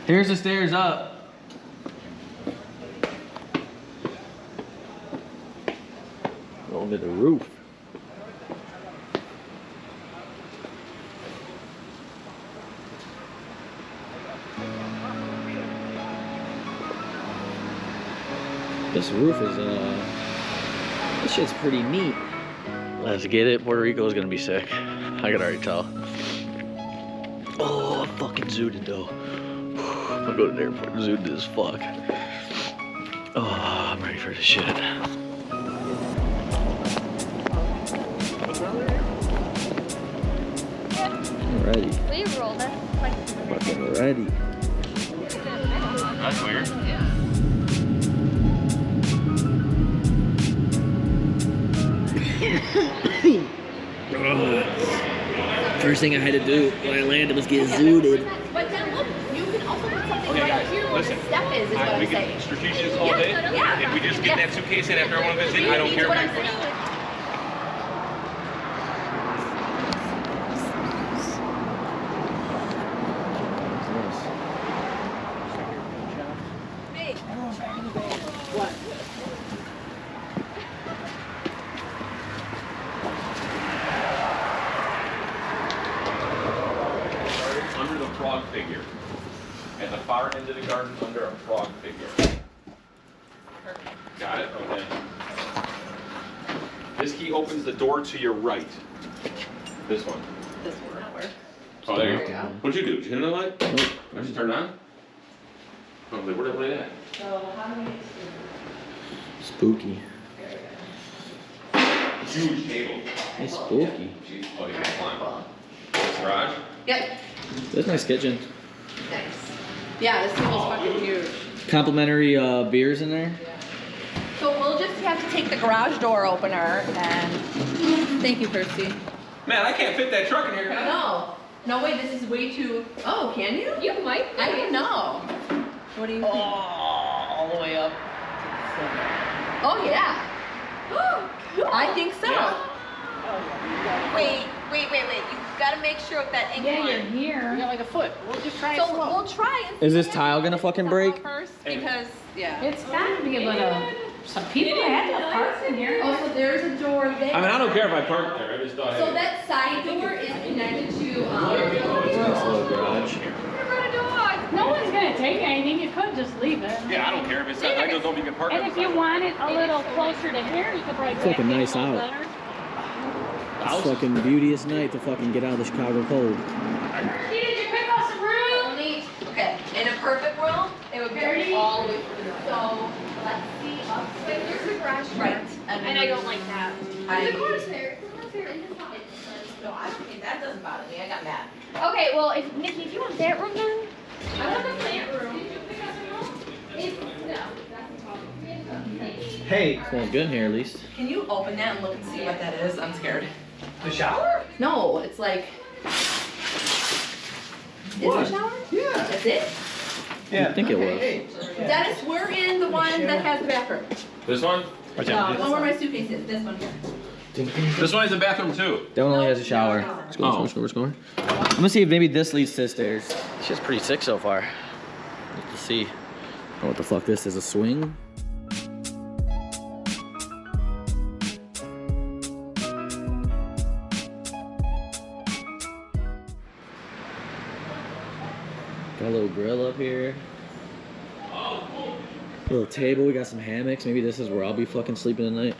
Here's the stairs up. Going to the roof. This roof is, this shit's pretty neat. Let's get it. Puerto Rico is gonna be sick. I can already tell. Oh, I'm fucking zooted though. I'm gonna go to the airport zooted as fuck. Oh, I'm ready for this shit. I'm ready. We rolled it. Fucking ready. That's weird. Yeah. First thing I had to do when I landed was get zooted. But then look, you can also put something Okay, right guys, here where listen. the step is what I'm We can saying. strategize all day. Yeah. If we just get that suitcase in after everyone visits, I don't care. What I'm saying. Under the frog figure. At the far end of the garden, under a frog figure. Got it? Okay. This key opens the door to your right. This one. This will not work. Oh, there you go. What'd you do? Did you hit the light? Nope. Did you turn it on? Oh, where did I play that? So how many? Spooky. Huge table. It's spooky. Jeez. Oh, you can climb. This garage? Yep. That's nice kitchen. Nice. Yeah, this table's fucking huge. Complimentary beers in there. So we'll just have to take the garage door opener and thank you, Percy. Man, I can't fit that truck in here, can I? No. No way, this is way too. Oh, can you? You might. I don't know. What do you think? All the way up. Oh yeah. I think so. Yeah. Wait. You gotta make sure of that incline. Yeah, you're here. Yeah, like a foot. We'll just try So it slow. we'll try and Is this see tile gonna fucking break? first because yeah. It's got to be able to. Some people had to park in here. Oh, so there's a door there. I mean, I don't care if I park there. I just thought. So that side door is connected to Nice little garage. No one's gonna take anything. You could just leave it. Yeah, I don't care if it's. I just don't think you can park. And if you want it a little closer to here, you could probably. It's looking back it nice a little out. better. It's fucking beauteous night to fucking get out of the Chicago cold. Did you pick up some room? only. Okay, in a perfect world, it would go all the way through the door. So let's see upstairs. There's the garage door. Right. And I don't like that. I- The corner's there. No, I don't think that doesn't bother me. I got mad. Okay, well, if Nikki, if you want that room then. I want the plant room. Hey, it's going good here at least. Can you open that and look and see what that is? I'm scared. The shower? No, it's like. What? Is it a shower? Yeah. That's it? Yeah, I think it was. Hey, Dennis, we're in the one that has the bathroom. This one? No, the one where my suitcase is. This one here. This one has a bathroom too. That one only has a shower. Let's go, let's go, let's go. I'm gonna see if maybe this leads to the stairs. It's just pretty sick so far. Let's see. I don't know what the fuck this is, a swing? Got a little grill up here. Little table, we got some hammocks. Maybe this is where I'll be fucking sleeping tonight.